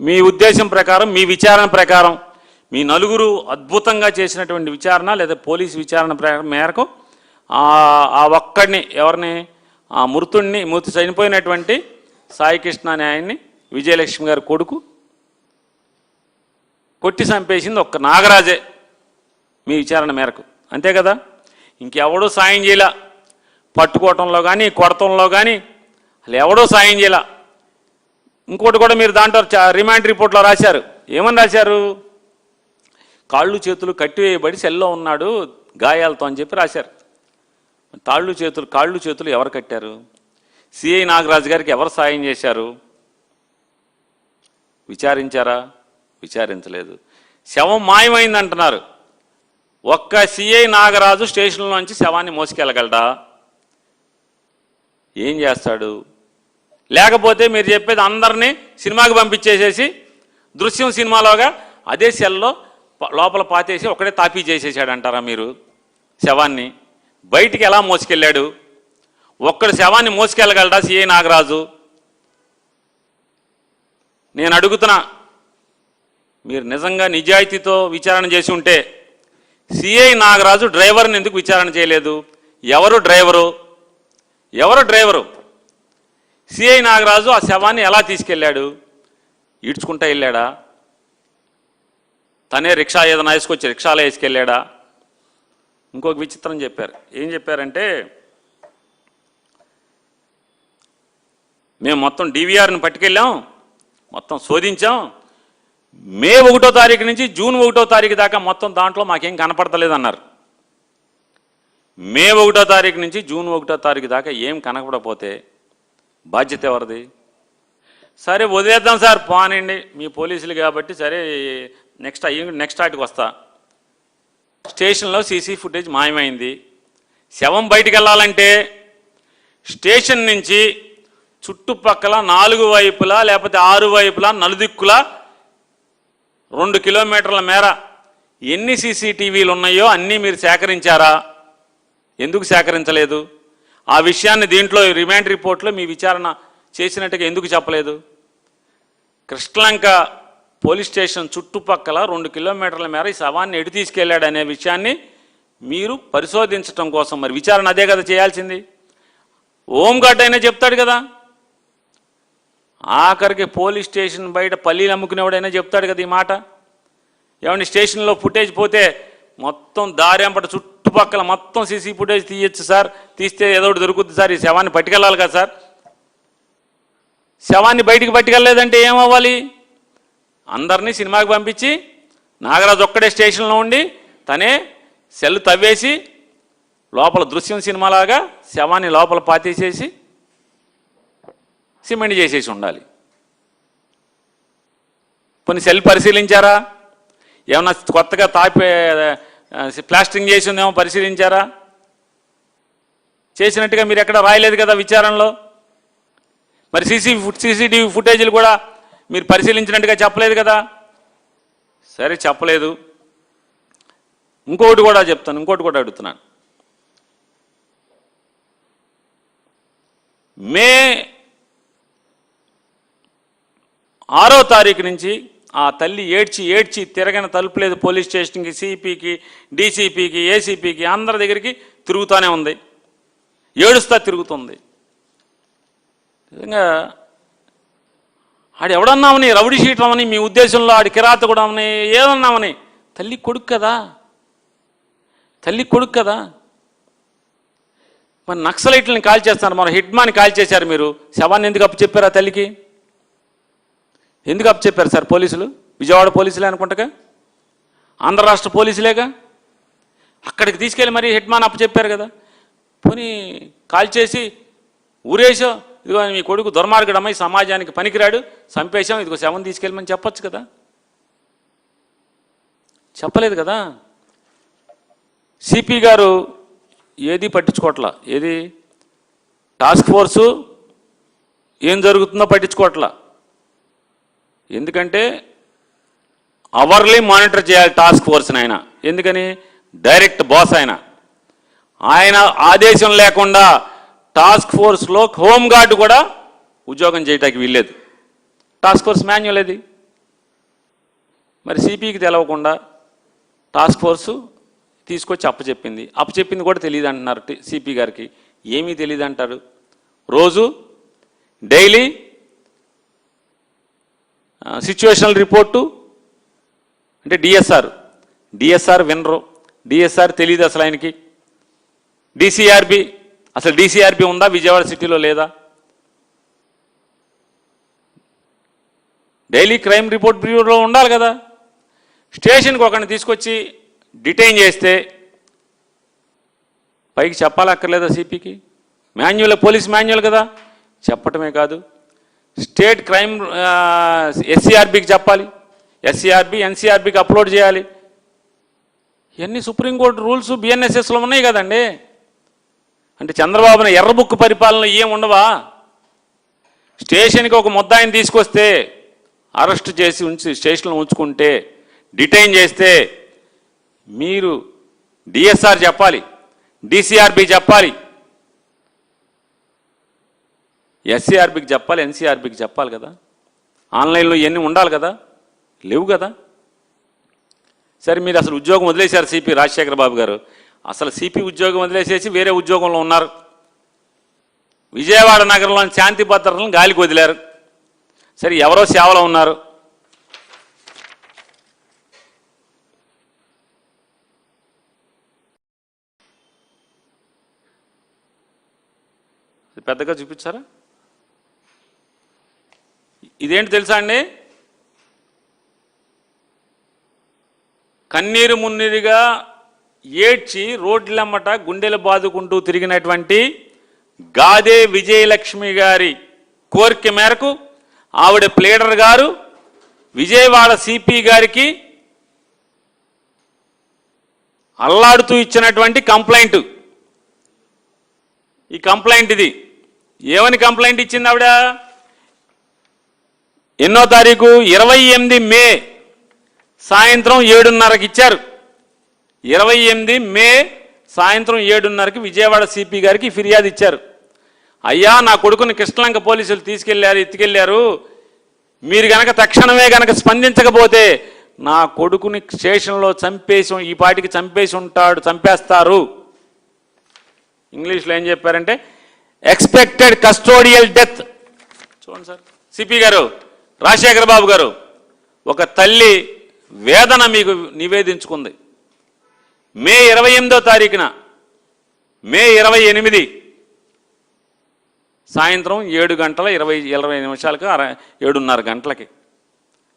మీ ఉద్దేశం ప్రకారం, మీ విచారణ ప్రకారం, మీ నలుగురు అద్భుతంగా చేసినటువంటి విచారణ లేదా పోలీసు విచారణ మేరకు ఆ ఒక్కడిని, ఎవరిని, ఆ మృతి చనిపోయినటువంటి సాయికృష్ణ అనే ఆయన్ని, విజయలక్ష్మి గారి కొడుకు కొట్టి చంపేసింది ఒక్క నాగరాజే మీ విచారణ మేరకు, అంతే కదా? ఇంకెవడూ సాయం చేయలా, పట్టుకోవటంలో కానీ కొడతంలో కానీ అసలు ఎవడూ సాయం చేయలా. ఇంకోటి కూడా మీరు దాంట్లో రిమాండ్ రిపోర్ట్లో రాశారు. ఏమని రాశారు? కాళ్ళు చేతులు కట్టివేయబడి సెల్లో ఉన్నాడు గాయాలతో అని చెప్పి రాశారు. కాళ్ళు చేతులు ఎవరు కట్టారు? సిఐ నాగరాజు గారికి ఎవరు సాయం చేశారు? విచారించారా? విచారించలేదు. శవం మాయమైంది అంటున్నారు. ఒక్క సిఐ నాగరాజు స్టేషన్లోంచి శవాన్ని మోసుకెళ్ళగలడా? ఏం చేస్తాడు? లేకపోతే మీరు చెప్పేది అందరినీ సినిమాకి పంపించేసేసి దృశ్యం సినిమాలోగా అదే సెల్లో లోపల పాతేసి ఒకడే తాపీ చేసేసాడు అంటారా మీరు? శవాన్ని బయటికి ఎలా మోసుకెళ్ళాడు? ఒక్కడు శవాన్ని మోసుకెళ్ళగలడా సిఐ నాగరాజు? నేను అడుగుతున్నా, మీరు నిజంగా నిజాయితీతో విచారణ చేసి ఉంటే సిఐ నాగరాజు డ్రైవర్ని ఎందుకు విచారణ చేయలేదు? ఎవరు డ్రైవరు? సిఐ నాగరాజు ఆ శవాన్ని ఎలా తీసుకెళ్ళాడు? ఈడ్చుకుంటా వెళ్ళాడా? తనే రిక్షా ఏదైనా వేసుకొచ్చి రిక్షాలో వేసుకెళ్ళాడా? ఇంకొక విచిత్రం చెప్పారు. ఏం చెప్పారంటే, మేము మొత్తం డివిఆర్ని పట్టుకెళ్ళాం, మొత్తం శోధించాం, మే 1వ తారీఖు నుంచి జూన్ 1వ తారీఖు దాకా మొత్తం దాంట్లో మాకేం కనపడతలేదు అన్నారు. మే 1వ తారీఖు నుంచి జూన్ 1వ తారీఖు దాకా ఏం కనపడపోతే బాధ్యత ఎవరిది? సరే వదిలేద్దాం సార్, పోనండి మీ పోలీసులు కాబట్టి, సరే నెక్స్ట్ ఆటికి వస్తా. స్టేషన్లో సీసీ ఫుటేజ్ మాయమైంది. శవం బయటికి వెళ్ళాలంటే స్టేషన్ నుంచి చుట్టుపక్కల 4 వైపులా లేకపోతే 6 వైపులా నలుదిక్కులా 2 కిలోమీటర్ల మేర ఎన్ని సీసీటీవీలు ఉన్నాయో అన్నీ మీరు సేకరించారా? ఎందుకు సేకరించలేదు? ఆ విషయాన్ని దీంట్లో రిమాండ్ రిపోర్ట్లో మీ విచారణ చేసినట్టుగా ఎందుకు చెప్పలేదు? కృష్ణలంక పోలీస్ స్టేషన్ చుట్టుపక్కల 2 కిలోమీటర్ల మేర ఈ శవాన్ని ఎటు తీసుకెళ్లాడు అనే విషయాన్ని మీరు పరిశోధించడం కోసం మరి విచారణ అదే కదా చేయాల్సింది. హోంగార్డ్ అయినా చెప్తాడు కదా, ఆఖరికి పోలీస్ స్టేషన్ బయట పల్లీలు అమ్ముకునేవాడైనా చెప్తాడు కదా ఈ మాట. ఏమండి, స్టేషన్లో ఫుటేజ్ పోతే మొత్తం దారెంపట చుట్టుపక్కల మొత్తం సీసీ ఫుటేజ్ తీయచ్చు సార్, తీస్తే ఏదో ఒకటి దొరుకుతుంది సార్, ఈ శవాన్ని పట్టుకెళ్ళాలి కదా సార్. శవాన్ని బయటికి పట్టుకెళ్ళలేదంటే ఏమవ్వాలి? అందరినీ సినిమాకి పంపించి నాగరాజు ఒక్కడే స్టేషన్లో ఉండి తనే సెల్ తవ్వేసి లోపల దృశ్యం సినిమాలాగా శవాన్ని లోపల పాతేసేసి సిమెంట్ చేసేసి ఉండాలి. కొన్ని సెల్ పరిశీలించారా? ఏమన్నా కొత్తగా ప్లాస్టరింగ్ చేసి ఉందేమో పరిశీలించారా? చేసినట్టుగా మీరు ఎక్కడ రాయలేదు కదా విచారణలో. మరి సీసీటీవీ ఫుటేజీలు కూడా మీరు పరిశీలించినట్టుగా చెప్పలేదు కదా. సరే చెప్పలేదు. ఇంకోటి కూడా చెప్తాను, ఇంకోటి కూడా అడుగుతున్నాను. మే 6వ తారీఖు నుంచి ఆ తల్లి ఏడ్చి తిరగని తలుపులేదు పోలీస్ స్టేషన్కి, సిపికి, డీసీపీకి, ఏసీపీకి అందరి దగ్గరికి తిరుగుతూనే ఉంది, ఏడుస్తా తిరుగుతుంది. నిజంగా ఆడు ఎవడన్నామని, రౌడీ షీట్లమని, మీ ఉద్దేశంలో ఆడి కిరాత కూడా అవని, ఏదన్నామని, తల్లి కొడుకు కదా. మరి నక్సలైట్లని కాల్ చేస్తున్నారు, మన హిట్మాని కాల్ చేశారు. మీరు శవాన్ని ఎందుకు అప్పు చెప్పారు? ఆ తల్లికి ఎందుకు అప్పు చెప్పారు సార్? పోలీసులు విజయవాడ పోలీసులే అనుకుంటగా, ఆంధ్ర రాష్ట్ర పోలీసులేగా. అక్కడికి తీసుకెళ్ళి మరి హిట్మాన్ అప్పు చెప్పారు కదా. పోనీ కాల్ చేసి ఊరేసో, ఇదిగో మీ కొడుకు దుర్మార్గుడమై సమాజానికి పనికిరాడు, చంపేశాం, ఇదిగో శవం తీసుకెళ్ళమని చెప్పచ్చు కదా. చెప్పలేదు కదా. సిపి గారు ఏది పట్టించుకోవట్లా, ఏది టాస్క్ ఫోర్సు ఏం జరుగుతుందో పట్టించుకోవట్లా. ఎందుకంటే అవర్లీ మానిటర్ చేయాలి టాస్క్ ఫోర్స్ని ఆయన. ఎందుకని? డైరెక్ట్ బాస్ ఆయన ఆదేశం లేకుండా టాస్క్ ఫోర్స్లో హోంగార్డు కూడా ఉద్యోగం చేయడానికి వీల్లేదు. టాస్క్ ఫోర్స్ మాన్యువల్ అది. మరి సిపికి తెలవకుండా టాస్క్ ఫోర్సు తీసుకొచ్చి అప్పచెప్పింది కూడా తెలియదు అంటున్నారు సిపి గారికి. ఏమీ తెలియదు అంటారు. రోజు డైలీ సిచ్యువేషనల్ రిపోర్టు అంటే డిఎస్ఆర్ వినరు. డిఎస్ఆర్ తెలియదు అసలు ఆయనకి. డిసిఆర్బి అసలు డిసిఆర్బి ఉందా విజయవాడ సిటీలో లేదా? డైలీ క్రైమ్ రిపోర్ట్ బ్యూరోలో ఉండాలి కదా. స్టేషన్కి ఒకరిని తీసుకొచ్చి డిటైన్ చేస్తే పైకి చెప్పాలక్కర్లేదా సిపికి? మాన్యువల్, పోలీస్ మాన్యువల్ కదా, చెప్పటమే కాదు స్టేట్ క్రైమ్ ఎస్సీఆర్బికి చెప్పాలి, ఎస్సీఆర్బి ఎన్సీఆర్బికి అప్లోడ్ చేయాలి. ఇవన్నీ సుప్రీంకోర్టు రూల్స్ బిఎన్ఎస్ఎస్లో ఉన్నాయి కదండి. అంటే చంద్రబాబుని ఎర్ర బుక్ పరిపాలన ఏం ఉండవా? స్టేషన్కి ఒక ముద్దాయిని తీసుకొస్తే అరెస్ట్ చేసి ఉంచి స్టేషన్లో ఉంచుకుంటే డిటైన్ చేస్తే మీరు డిఎస్ఆర్ చెప్పాలి, డిసిఆర్బి చెప్పాలి, ఎస్సీఆర్బికి చెప్పాలి, ఎన్సీఆర్బికి చెప్పాలి కదా. ఆన్లైన్లో ఇవన్నీ ఉండాలి కదా, లేవు కదా. సరే మీరు అసలు ఉద్యోగం వదిలేశారు సిపి రాజశేఖర బాబు గారు. అసలు సిపి ఉద్యోగం వదిలేసేసి వేరే ఉద్యోగంలో ఉన్నారు. విజయవాడ నగరంలోని శాంతి భద్రతలను గాలికి వదిలారు. సరే ఎవరో సేవలో ఉన్నారు. పెద్దగా చూపించారా? ఇదేంటి తెలుసా అండి? కన్నీరు మున్నీరుగా ఏడ్చి రోడ్లమ్మట గుండెలు బాదుకుంటూ తిరిగినటువంటి గాదే విజయలక్ష్మి గారి కోరిక మేరకు ఆవిడ ప్లేడర్ గారు విజయవాడ సిపి గారికి అల్లాడుతూ ఇచ్చినటువంటి కంప్లైంట్. ఈ కంప్లైంట్ ఇది ఏమని కంప్లైంట్ ఇచ్చింది ఆవిడ? ఎన్నో తారీఖు 28 మే సాయంత్రం 7:30కి ఇచ్చారు. 28 మే సాయంత్రం 7:30కి విజయవాడ సిపి గారికి ఫిర్యాదు ఇచ్చారు. అయ్యా, నా కొడుకుని కృష్ణలంక పోలీసులు ఎత్తుకెళ్లారు. మీరు గనక తక్షణమే గనక స్పందించకపోతే నా కొడుకుని స్టేషన్లో ఈ పాటికి చంపేస్తారు. ఇంగ్లీష్లో ఏం చెప్పారంటే ఎక్స్పెక్టెడ్ కస్టోడియల్ డెత్. చూడండి సార్, సిపి గారు, రాజశేఖర బాబు గారు, ఒక తల్లి వేదన మీకు నివేదించుకుంది. మే 28వ తారీఖున, మే 28 సాయంత్రం 7:20 7:30 గంటలకి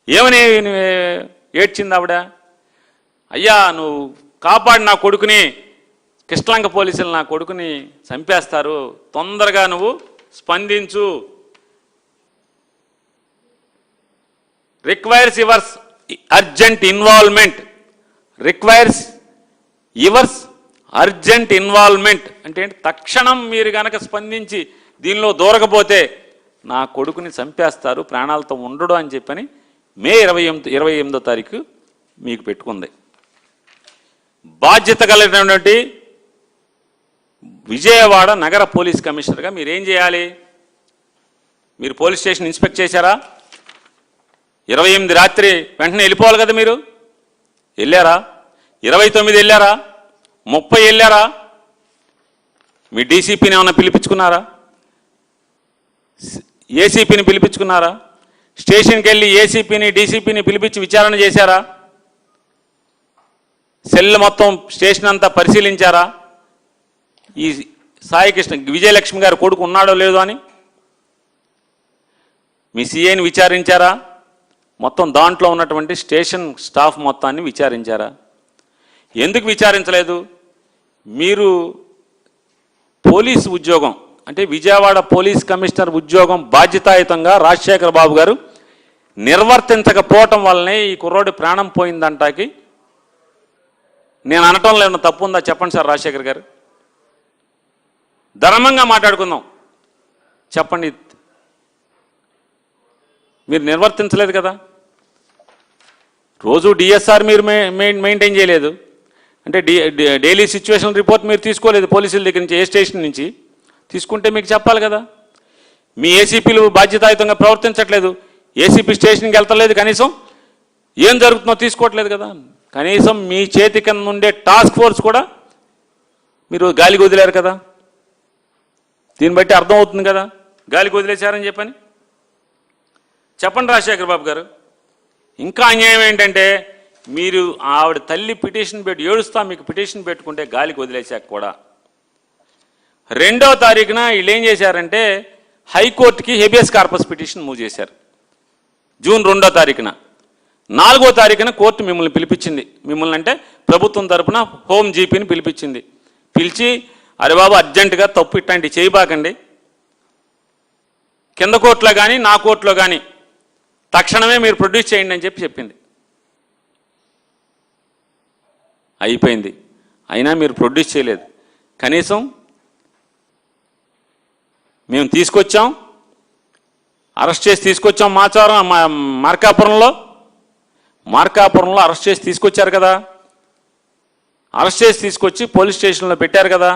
ఏమని ఏడ్చింది ఆవిడ? అయ్యా, నువ్వు కాపాడి నా కొడుకుని, కృష్ణలంక పోలీసులు నా కొడుకుని చంపేస్తారు, తొందరగా నువ్వు స్పందించు. Requires yours urgent involvement. Requires yours urgent involvement అంటే ఏంటి? తక్షణం మీరు కనుక స్పందించి దీనిలో దూరకపోతే నా కొడుకుని చంపేస్తారు, ప్రాణాలతో ఉండడు అని చెప్పని మే 28వ తారీఖు మీకు పెట్టుకుంది. బాధ్యత కలిగినటువంటి విజయవాడ నగర పోలీస్ కమిషనర్గా మీరేం చేయాలి? మీరు పోలీస్ స్టేషన్ ఇన్స్పెక్ట్ చేశారా? 28 రాత్రి వెంటనే వెళ్ళిపోవాలి కదా. మీరు వెళ్ళారా? 29 వెళ్ళారా? 30 వెళ్ళారా? మీ డీసీపీని ఏమన్నా పిలిపించుకున్నారా? ఏసీపీని పిలిపించుకున్నారా? స్టేషన్కి వెళ్ళి ఏసీపీని డీసీపీని పిలిపించి విచారణ చేశారా? సెల్ మొత్తం స్టేషన్ అంతా పరిశీలించారా? ఈ సాయికృష్ణ విజయలక్ష్మి గారు కొడుకు ఉన్నాడో లేదో అని మీ సిఐని విచారించారా? మొత్తం దాంట్లో ఉన్నటువంటి స్టేషన్ స్టాఫ్ మొత్తాన్ని విచారించారా? ఎందుకు విచారించలేదు? మీరు పోలీసు ఉద్యోగం అంటే విజయవాడ పోలీస్ కమిషనర్ ఉద్యోగం బాధ్యతాయుతంగా రాజశేఖర బాబు గారు నిర్వర్తించకపోవటం వల్లనే ఈ కుర్రోడి ప్రాణం పోయిందంటాకి నేను అనటంలో ఏమన్నా తప్పు ఉందా చెప్పండి సార్ రాజశేఖర్ గారు. ధర్మంగా మాట్లాడుకుందాం, చెప్పండి. మీరు నిర్వర్తించలేదు కదా. రోజు డిఎస్ఆర్ మీరు మెయింటైన్ చేయలేదు అంటే డైలీ సిచ్యువేషన్ రిపోర్ట్ మీరు తీసుకోలేదు పోలీసుల దగ్గర నుంచి, ఏ స్టేషన్ నుంచి తీసుకుంటే మీకు చెప్పాలి కదా. మీ ఏసీపీలు బాధ్యతాయుతంగా ప్రవర్తించట్లేదు. ఏసీపీ స్టేషన్కి వెళ్తలేదు, కనీసం ఏం జరుగుతుందో తీసుకోవట్లేదు కదా. కనీసం మీ చేతి కింద ఉండే టాస్క్ ఫోర్స్ కూడా మీరు గాలికి వదిలేరు కదా. దీన్ని బట్టి అర్థమవుతుంది కదా గాలికి వదిలేశారని చెప్పని. చెప్పండి రాజశేఖర బాబు గారు. ఇంకా అన్యాయం ఏంటంటే మీరు ఆవిడ తల్లి పిటిషన్ పెట్టి ఏడుస్తా మీకు పిటిషన్ పెట్టుకుంటే గాలికి వదిలేశాక కూడా 2వ తారీఖున వీళ్ళు ఏం చేశారంటే హైకోర్టుకి హెబియస్ కార్పస్ పిటిషన్ మూవ్ చేశారు జూన్ 2వ తారీఖున. 4వ తారీఖున కోర్టు మిమ్మల్ని పిలిపించింది. మిమ్మల్ని అంటే ప్రభుత్వం తరపున హోమ్ జీపీని పిలిపించింది. పిలిచి అరే బాబు అర్జెంటుగా తప్పు ఇట్లాంటివి చేయబాకండి, కింద కోర్టులో కానీ నా కోర్టులో కానీ తక్షణమే మీరు ప్రొడ్యూస్ చేయండి అని చెప్పింది. అయిపోయింది. అయినా మీరు ప్రొడ్యూస్ చేయలేదు. కనీసం మేము తీసుకొచ్చాం, అరెస్ట్ చేసి తీసుకొచ్చాం. మార్కాపురంలో అరెస్ట్ చేసి తీసుకొచ్చారు కదా. అరెస్ట్ చేసి తీసుకొచ్చి పోలీస్ స్టేషన్లో పెట్టారు కదా.